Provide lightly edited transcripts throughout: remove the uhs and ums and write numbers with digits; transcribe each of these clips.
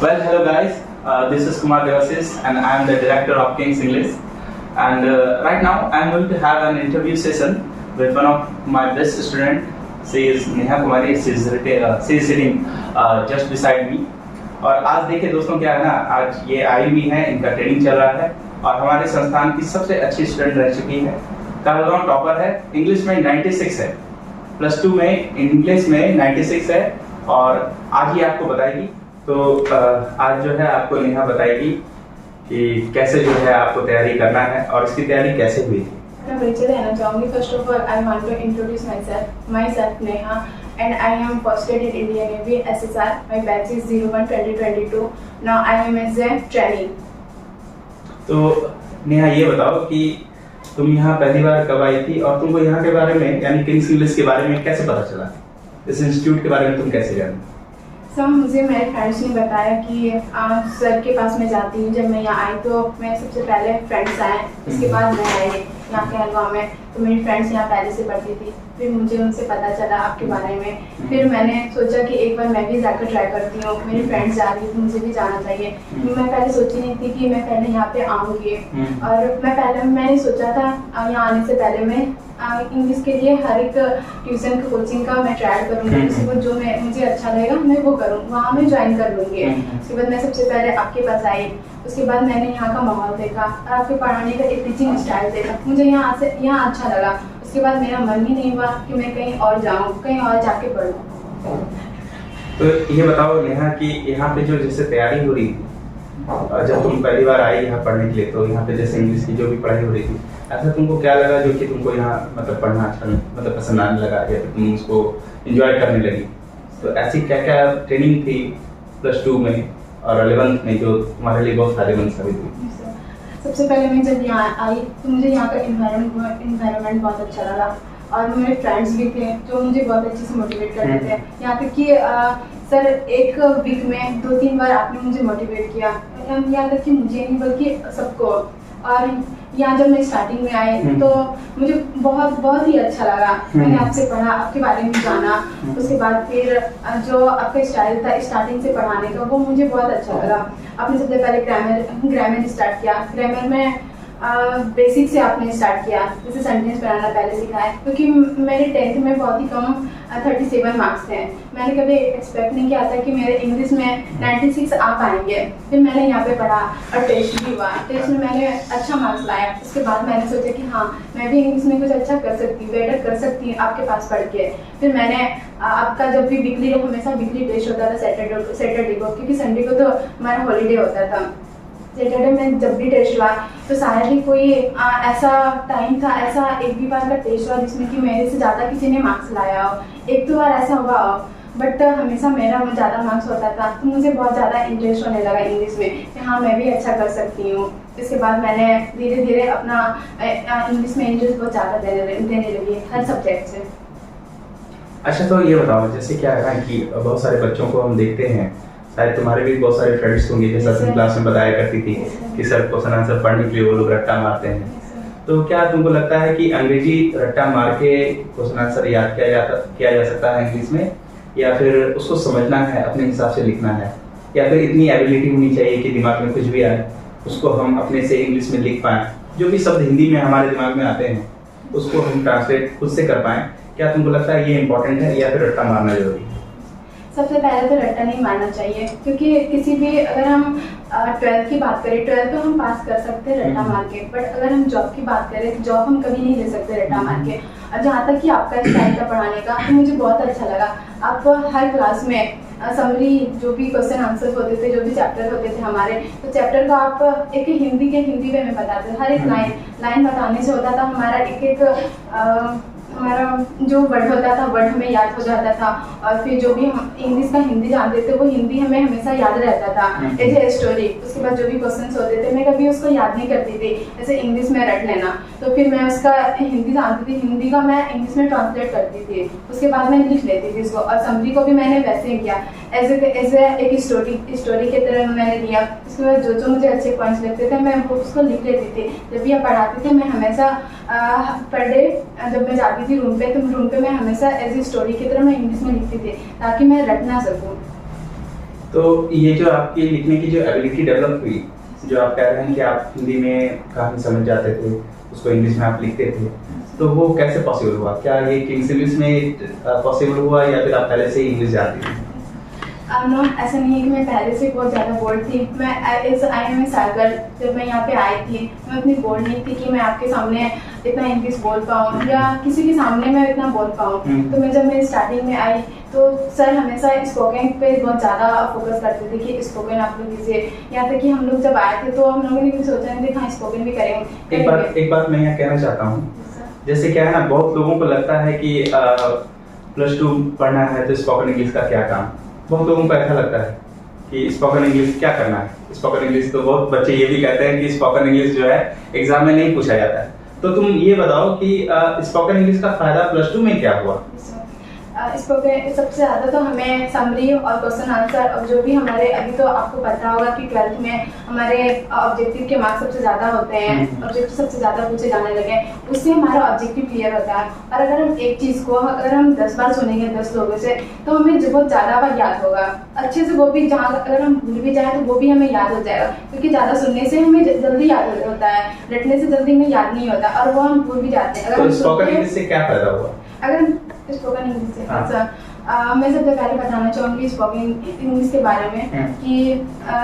Well, hello guys. This is Kumar Devasis, and I am the director of King's English. And right now, I am going to have an interview session with one of my best student. She is Neha Kumari. She is sitting just beside me. और आज देखिए दोस्तों क्या है ना, आज ये आई हुई है, इनका ट्रेनिंग चल रहा है और हमारे संस्थान की सबसे अच्छी स्टूडेंट रह चुकी है। कहलगांव टॉपर है, इंग्लिश में 96 है, +2 में इंग्लिश में 96 है और आज ही आपको बताएगी। तो आज जो है आपको नेहा बताएगी कि कैसे जो है आपको तैयारी करना है और इसकी तैयारी कैसे हुई थी। मैं परिचय देना चाहूँगी। First of all I want to introduce myself Neha and I am posted in Indian Navy SSR. My batch is 01-2022. Now I am as a trainee. तो नेहा ये बताओ कि तुम यहाँ पहली बार कब आई थी और तुमको यहाँ के बारे में यानी किंग्स इंग्लिश के बारे में कैसे पता चला, इस इंस्टीट्यूट के बारे में तुम कैसे जानी? सर मुझे मेरे फ्रेंड्स ने बताया कि सर के पास मैं जाती हूँ। जब मैं यहाँ आई तो मैं सबसे पहले फ्रेंड्स आए, उसके बाद मैं आई यहाँ कहलगांव में। तो मेरी फ्रेंड्स यहाँ पहले से पढ़ती थी, फिर मुझे उनसे पता चला आपके बारे में। फिर मैंने सोचा कि एक बार मैं भी जाकर ट्राई करती हूँ। मेरी फ्रेंड्स जा रही थी, मुझे भी जाना चाहिए। मैं पहले सोची नहीं थी कि मैं पहले यहाँ पे आऊँगी और मैंने सोचा था यहाँ आने से पहले मैं इंग्लिश के लिए हर एक ट्यूशन का कोचिंग का मैं ट्राई करूँगी। उसके बाद जो मुझे अच्छा लगेगा मैं वो करूँ, वहाँ मैं ज्वाइन कर लूँगी। उसके बाद मैं सबसे पहले आपके पास आई। उसके बाद मैंने यहाँ का माहौल देखा और आपके पढ़ाने का एक टीचिंग स्टाइल देखा, मुझे यहाँ अच्छा लगा। उसके बाद मेरा मन ही नहीं हुआ कि मैं कहीं और जाऊँ, कहीं और जाके पढ़ूँ। तो ये बताओ नेहा कि यहाँ पे जो जैसे तैयारी हो रही थी, जब तुम पहली बार आई यहाँ पढ़ने के लिए, तो यहाँ पे जैसे इंग्लिश की जो भी पढ़ाई हो रही थी, ऐसा तुमको क्या लगा जो कि तुमको यहाँ मतलब पढ़ना अच्छा मतलब पसंद आने लगा या फिर तुम उसको एंजॉय करने लगी? तो ऐसी क्या क्या ट्रेनिंग थी +2 में और 11th में जो तुम्हारे लिए बहुत फायदेमंद साबित हुई? सबसे पहले मैं जब यहाँ आई तो मुझे यहाँ का इन्वायरमेंट बहुत अच्छा लगा और मेरे फ्रेंड्स भी थे जो मुझे बहुत अच्छे से मोटिवेट करते थे। यहाँ तक कि सर एक वीक में 2-3 बार आपने मुझे मोटिवेट किया, यहाँ तक कि मुझे नहीं बल्कि सबको। और यहाँ जब मैं स्टार्टिंग में आई तो मुझे बहुत ही अच्छा लगा। मैंने आपसे पढ़ा, आपके बारे में जाना। उसके बाद फिर जो आपका स्टाइल था स्टार्टिंग से पढ़ाने का वो मुझे बहुत अच्छा लगा। आपने सबसे पहले ग्रामर स्टार्ट किया। ग्रामर में बेसिक से आपने स्टार्ट किया, जैसे सेंटेंस बनाना पहले सिखाया, क्योंकि मेरे 10th में बहुत ही कम 37 मार्क्स थे। मैंने कभी एक्सपेक्ट नहीं किया था कि मेरे इंग्लिश में 96 आ पाएंगे। फिर मैंने यहाँ पे पढ़ा और टेस्ट भी हुआ। टेस्ट में मैंने अच्छा मार्क्स लाया। उसके बाद मैंने सोचा कि हाँ मैं भी इंग्लिश में कुछ अच्छा कर सकती हूँ, बेटर कर सकती हूँ आपके पास पढ़ के। फिर मैंने आपका जब भी हमेशा वीकली टेस्ट होता था सैटरडे को, क्योंकि संडे को तो हमारा हॉलीडे होता था। सैटरडे में जब भी टेस्ट हुआ तो शायद ही कोई ऐसा टाइम था, ऐसा एक भी बार का टेस्ट हुआ जिसमें कि मेरे से ज़्यादा किसी ने मार्क्स लाया हो। 1-2 बार ऐसा हुआ हो, बट हमेशा मेरा ज़्यादा मार्क्स होता था। तो मुझे बहुत ज़्यादा इंटरेस्ट होने लगा इंग्लिश में कि हाँ मैं भी अच्छा कर सकती हूँ। इसके बाद मैंने धीरे धीरे अपना इंग्लिश में इंटरेस्ट बहुत ज़्यादा देने लगी हर सब्जेक्ट से। अच्छा, तो ये बताओ जैसे क्या है कि बहुत सारे बच्चों को हम देखते हैं, शायद तुम्हारे भी बहुत सारे फ्रेंड्स होंगे जैसा तुम क्लास में बताया करती थी कि सर क्वेश्चन आंसर पढ़ने के लिए वो लोग रट्टा मारते हैं। तो क्या तुमको लगता है कि अंग्रेजी रट्टा मार के क्वेश्चन आंसर याद किया जा सकता है इंग्लिश में, या फिर उसको समझना है अपने हिसाब से लिखना है, या फिर इतनी एबिलिटी होनी चाहिए कि दिमाग में कुछ भी आए उसको हम अपने से इंग्लिश में लिख पाएँ, जो भी शब्द हिंदी में हमारे दिमाग में आते हैं उसको हम ट्रांसलेट खुद से कर पाएँ? क्या तुमको लगता है ये इंपॉर्टेंट है या फिर रट्टा मारना जरूरी है? सबसे पहले तो रट्टा नहीं मारना चाहिए, क्योंकि किसी भी अगर हम 12th की बात करें, 12th तो हम पास कर सकते हैं रट्टा मार के, बट अगर हम जॉब की बात करें तो जॉब हम कभी नहीं ले सकते रट्टा मार के। और जहाँ तक कि आपका स्टाइल था पढ़ाने का तो मुझे बहुत अच्छा लगा। आप हर क्लास में समरी जो भी क्वेश्चन आंसर होते थे, जो भी चैप्टर होते थे हमारे, तो चैप्टर को आप एक हिंदी वे में बताते थे। हर एक लाइन बताने से होता था हमारा एक हमारा जो वर्ड होता था वर्ड हमें याद हो जाता था। और फिर जो भी हम इंग्लिश का हिंदी जानते थे वो हिंदी हमें हमेशा याद रहता था एज ए स्टोरी। उसके बाद जो भी क्वेश्चंस होते थे मैं कभी उसको याद नहीं करती थी, जैसे इंग्लिश में रट लेना। तो फिर मैं उसका हिंदी जानती थी, हिंदी का मैं इंग्लिश में ट्रांसलेट करती थी। उसके बाद मैं लिख लेती थी इसको। और समरी को भी मैंने वैसे ही किया, एज ए एक स्टोरी की तरह मैंने लिया। उसके बाद जो मुझे अच्छे पॉइंट्स लगते थे मैं उसको लिख लेती थी। जब भी आप पढ़ाते थे मैं हमेशा पर डे जब मैं जाती थी रूम पे, तो रूम पे मैं हमेशा एज ए स्टोरी की तरह मैं इंग्लिश में लिखती थी ताकि मैं रट ना सकूँ। तो ये जो आपकी लिखने की जो एबिलिटी डेवलप हुई, जो आप कह रहे हैं कि आप हिंदी में कहानी समझ जाते थे, उसको इंग्लिश में आप लिखते थे, तो वो कैसे पॉसिबल हुआ? क्या ये किंग्स इंग्लिश में पॉसिबल हुआ या फिर आप पहले से ही इंग्लिश जानती थी? नो, ऐसा नहीं है कि मैं पहले से बहुत ज़्यादा बोल्ड थी। मैं एज आई एम ए सागर, जब मैं यहाँ पे आई थी, मैं उतनी बोल्ड नहीं थी कि मैं आपके सामने इतना इंग्लिश बोल पाऊँ या किसी के सामने मैं इतना बोल पाऊँ। तो मैं जब मैं स्टार्टिंग में आई तो सर हमेशा स्पोकन पे बहुत ज़्यादा फोकस करते थे कि स्पोकन आप लोग कीजिए। यहाँ तक कि हम लोग जब आए थे तो हम लोगों ने भी सोचा नहीं था हाँ स्पोकन भी करेंगे। एक बात मैं यहाँ कहना चाहता हूँ, जैसे क्या है ना, बहुत लोगों को लगता है कि +2 पढ़ना है तो स्पोकन इंग्लिश का क्या काम। बहुत लोगों को ऐसा लगता है कि स्पोकन इंग्लिश क्या करना है। स्पोकन इंग्लिश तो बहुत बच्चे ये भी कहते हैं कि स्पोकन इंग्लिश जो है एग्जाम में नहीं पूछा जाता है। तो तुम ये बताओ कि स्पोकन इंग्लिश का फायदा +2 में क्या हुआ? स्पोकन सबसे ज़्यादा तो हमें समरी और क्वेश्चन आंसर, और जो भी हमारे अभी तो आपको पता होगा कि 12th में हमारे ऑब्जेक्टिव के मार्क्स सबसे ज़्यादा होते हैं, ऑब्जेक्टिव सबसे ज़्यादा पूछे जाने लगे, उससे हमारा ऑब्जेक्टिव क्लियर होता है। और अगर हम एक चीज़ को अगर हम 10 बार सुनेंगे 10 लोगों से तो हमें बहुत ज़्यादा बार याद होगा अच्छे से। वो भी जहाँ अगर हम भूल भी जाए तो वो भी हमें याद हो जाएगा, क्योंकि ज़्यादा सुनने से हमें जल्दी याद होता है, रटने से जल्दी हमें याद नहीं होता और वो हम भूल भी जाते हैं। अगर स्पोकन इंग्लिश से क्या फायदा हुआ? अगर स्पोकन इंग्लिश से अच्छा, मैं सबसे पहले बताना चाहूँगी स्पोकन इंग्लिश के बारे में कि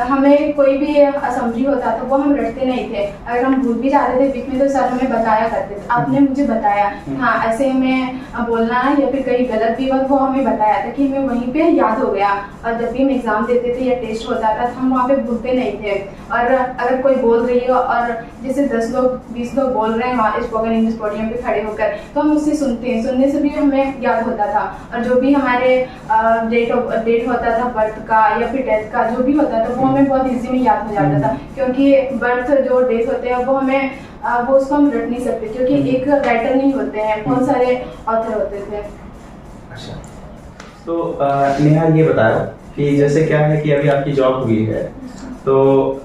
हमें कोई भी असम्बली होता था वो हम रटते नहीं थे। अगर हम भूल भी जाते थे बीच में तो सर हमें बताया करते थे, आपने मुझे बताया हाँ ऐसे हमें बोलना है, या फिर कहीं गलत भी हुआ वो हमें बताया था कि हमें वहीं पे याद हो गया। और जब भी हम एग्जाम देते थे या टेस्ट होता था तो हम वहाँ पे भूलते नहीं थे। और अगर कोई बोल रही हो और जैसे 10 लोग 20 लोग बोल रहे हैं वहाँ स्पोकन इंग्लिश पोडियम पे खड़े होकर, तो हम उससे सुनते हैं, सुनने से भी हमें याद होता था। और जो भी हमारे डेट होता था बर्थ का या फिर डेथ का, जो भी होता था वो हमें बहुत इजी में याद हो जाता था, क्योंकि बर्थ जो डेट होते हैं वो हमें वो उसको हम रट नहीं सकते, क्योंकि एक राइटर नहीं होते हैं, बहुत सारे ऑथर होते थे। अच्छा, तो नेहा ये बताओ कि जैसे क्या है कि अभी आपकी जॉब हुई है, तो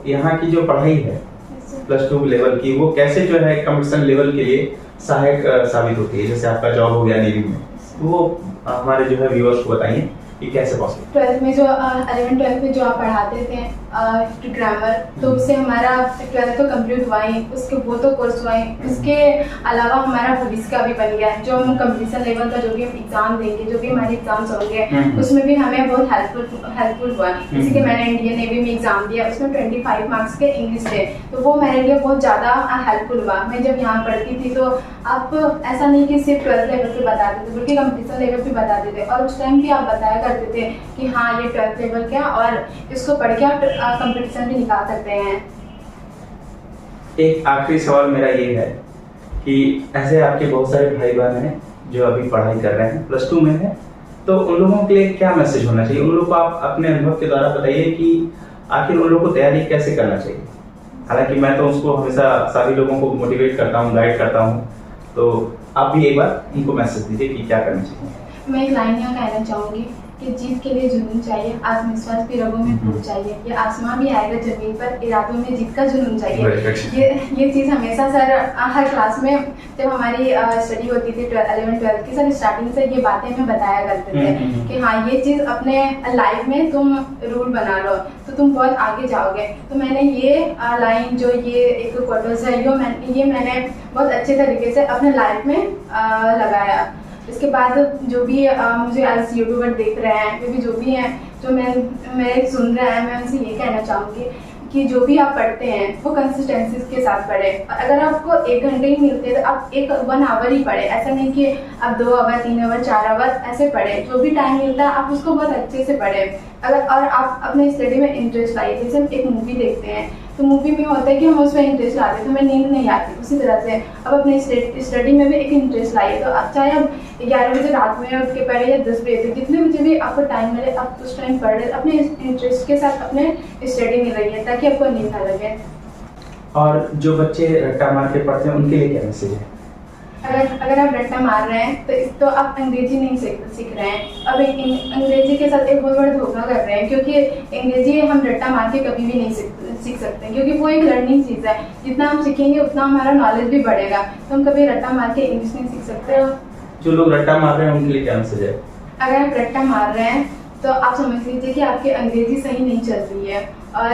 यहाँ की जो पढ़ाई है +2 लेवल की, वो कैसे जो है कंपटीशन लेवल के लिए सहायक साबित होती है? जैसे आपका जॉब हो गया नेवी में, तो वो हमारे जो है व्यूअर्स को बताइए कि कैसे पॉसिबल। 12th में जो 11-12th में जो आप पढ़ाते थे ग्रामर, तो उससे हमारा 12th तो कंप्लीट हुआ ही, उसके वो तो कोर्स हुआ ही, उसके अलावा हमारा भविष्य का भी बन गया। जो हम कंपटीशन लेवल का जो भी हम एग्जाम देंगे, जो भी हमारे एग्जाम्स होंगे, उसमें भी हमें बहुत हेल्पफुल हुआ। जैसे कि मैंने इंडियन नेवी में एग्जाम दिया, उसमें 25 मार्क्स के इंग्लिश थे, तो वो मेरे लिए बहुत ज़्यादा हेल्पफुल हुआ। मैं जब यहाँ पढ़ती थी तो आप ऐसा नहीं कि सिर्फ 12th लेवल पे बताते थे, बल्कि कंपटीशन लेवल पे बताते थे, और उस टाइम भी आप बताया करते थे कि हाँ ये 12th लेवल क्या, और इसको पढ़ के आप कंपटीशन भी निकाल सकते हैं। एक आखिरी सवाल मेरा ये है कि ऐसे आपके बहुत सारे भाई बहन हैं जो अभी पढ़ाई कर रहे हैं, +2 में है, तो उन लोगों के लिए क्या मैसेज होना चाहिए? उन लोगों को आप अपने अनुभव के द्वारा बताइए कि आखिर उन लोगों को तैयारी कैसे करना चाहिए। हालांकि मैं तो उसको हमेशा सभी लोगों को मोटिवेट करता हूँ, गाइड करता हूँ, तो आप भी एक बार उनको मैसेज दीजिए कि क्या करना चाहिए। मैं एक लाइन यहाँ कहना चाहूँगी कि जीत के लिए जुनून चाहिए, आत्मविश्वास भी रगों में फूट चाहिए, ये आसमां भी आएगा जमीन पर, इरादों में जीत का जुनून चाहिए। ये चीज़ हमेशा सर हर क्लास में जब हमारी स्टडी होती थी 11-12 की, सर स्टार्टिंग से ये बातें हमें बताया करते थे कि हाँ ये चीज़ अपने लाइफ में तुम रूल बना लो तो तुम बहुत आगे जाओगे। तो मैंने ये लाइन जो ये एक क्वार्टर्स है ये मैंने बहुत अच्छे तरीके से अपने लाइफ में लगाया। इसके बाद जो भी मुझे आज यूट्यूबर देख रहे हैं, वे भी जो भी हैं जो मैं सुन रहे हैं, मैं उनसे ये कहना चाहूँगी कि जो भी आप पढ़ते हैं वो कंसिस्टेंसी के साथ पढ़ें। और अगर आपको 1 घंटे ही मिलते हैं तो आप 1 आवर ही पढ़ें, ऐसा नहीं कि आप 2 आवर 3 आवर 4 आवर ऐसे पढ़ें। जो भी टाइम मिलता है आप उसको बहुत अच्छे से पढ़ें। अगर और आप अपने स्टडी में इंटरेस्ट लाइए, जैसे हम एक मूवी देखते हैं तो मूवी में होता है कि हम उसमें इंटरेस्ट लाते हैं तो हमें नींद नहीं आती, उसी तरह से अब अपने स्टडी में भी एक इंटरेस्ट लाइए। तो आप चाहे आप 11 बजे रात में उठ के पढ़े या 10 बजे तक, जितने बजे भी आपको टाइम मिले आप उस टाइम पढ़ रहे, अपने इंटरेस्ट के साथ अपने स्टडी में रहिए ताकि आपको नींद ना लगे। और जो बच्चे रट्टा मार के पढ़ते हैं उनके लिए क्या मैसेज है? अगर आप रट्टा मार रहे हैं तो आप अंग्रेजी नहीं सीख रहे हैं। अब अंग्रेजी के साथ एक बहुत बड़ा धोखा कर रहे हैं, क्योंकि अंग्रेजी हम रट्टा मार के कभी भी नहीं सीख सकते, क्योंकि वो एक लर्निंग चीज़ है। जितना हम सीखेंगे उतना हमारा नॉलेज भी बढ़ेगा, तो हम कभी रट्टा मार के इंग्लिश नहीं सीख सकते। जो लोग रट्टा मार रहे हैं उनके लिए क्या मैसेज है? अगर आप रट्टा मार रहे हैं तो आप समझ लीजिए कि आपकी अंग्रेजी सही नहीं चल रही है। और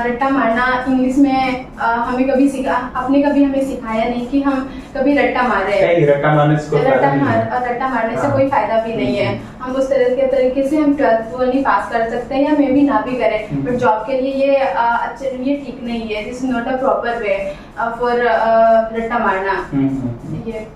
रट्टा मारना इंग्लिश में हमें कभी हमें सिखाया नहीं कि हम कभी रट्टा मार रहे हैं। रट्टा मारने से रट्टा मारने से कोई फायदा भी नहीं है। हम उस तरीके से हम 12th ओनली पास कर सकते हैं या मे भी ना भी करें, बट जॉब के लिए ये ठीक नहीं है। This is not a proper way for रट्टा मारना। ये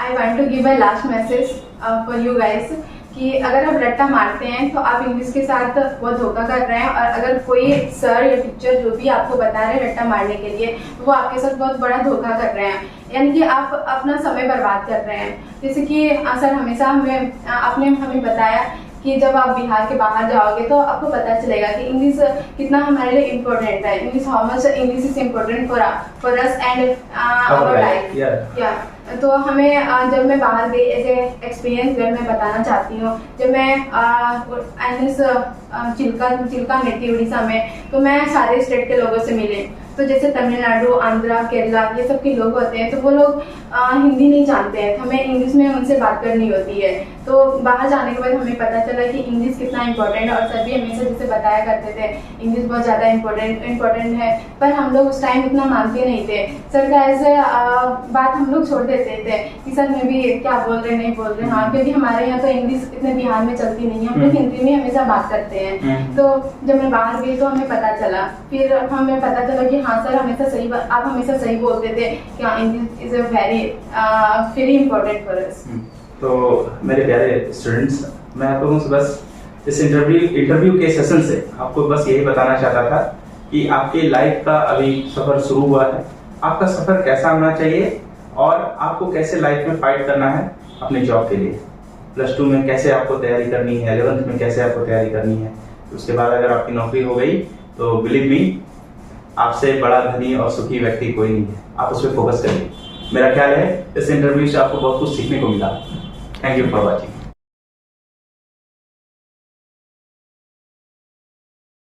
I want to give a last message for you guys कि अगर आप रट्टा मारते हैं तो आप इंग्लिश के साथ बहुत धोखा कर रहे हैं। और अगर कोई सर या टीचर जो भी आपको बता रहे हैं रट्टा मारने के लिए, तो वो आपके साथ बहुत बड़ा धोखा कर रहे हैं, यानी कि आप अपना समय बर्बाद कर रहे हैं। जैसे कि सर हमेशा आपने हमें बताया कि जब आप बिहार के बाहर जाओगे तो आपको पता चलेगा कि इंग्लिश कितना हमारे लिए इम्पोर्टेंट है। English how much English is important for us and our life. तो हमें जब मैं बाहर गई एज ए एक्सपीरियंस गर्ल मैं बताना चाहती हूँ, जब मैं चिल्का गई थी उड़ीसा में, तो मैं सारे स्टेट के लोगों से मिली। तो जैसे तमिलनाडु, आंध्रा, केरला ये सब के लोग होते हैं, तो वो लोग हिंदी नहीं जानते हैं, तो हमें इंग्लिश में उनसे बात करनी होती है। तो बाहर जाने के बाद हमें पता चला कि इंग्लिश कितना इम्पोर्टेंट है। और सर भी हमेशा जैसे बताया करते थे इंग्लिश बहुत ज़्यादा इम्पोर्टेंट है, पर हम लोग उस टाइम इतना मानते नहीं थे। सर का ऐसे बात हम लोग छोड़ देते थे कि सर मैं भी क्या बोल रहे नहीं बोल रहे। हाँ, क्योंकि हमारे यहाँ तो इंग्लिश इतने बिहार में चलती नहीं है, हम लोग हिंदी में हमेशा बात करते हैं। तो जब मैं बाहर गई तो हमें पता चला, फिर हमें पता चला कि हाँ सर आप हमेशा सही बोलते थे कि हाँ English is a very important for अस। तो मेरे प्यारे स्टूडेंट्स, मैं आप लोगों से बस इस इंटरव्यू के सेशन से आपको बस यही बताना चाहता था कि आपकी लाइफ का अभी सफर शुरू हुआ है। आपका सफर कैसा होना चाहिए और आपको कैसे लाइफ में फाइट करना है अपने जॉब के लिए। +2 में कैसे आपको तैयारी करनी है, 11th में कैसे आपको तैयारी करनी है। उसके बाद अगर आपकी नौकरी हो गई तो बिलीव मी, आपसे बड़ा धनी और सुखी व्यक्ति कोई नहीं है। आप उस पर फोकस करिए। मेरा ख्याल है इस इंटरव्यू से आपको बहुत कुछ सीखने को मिला। Thank you for watching.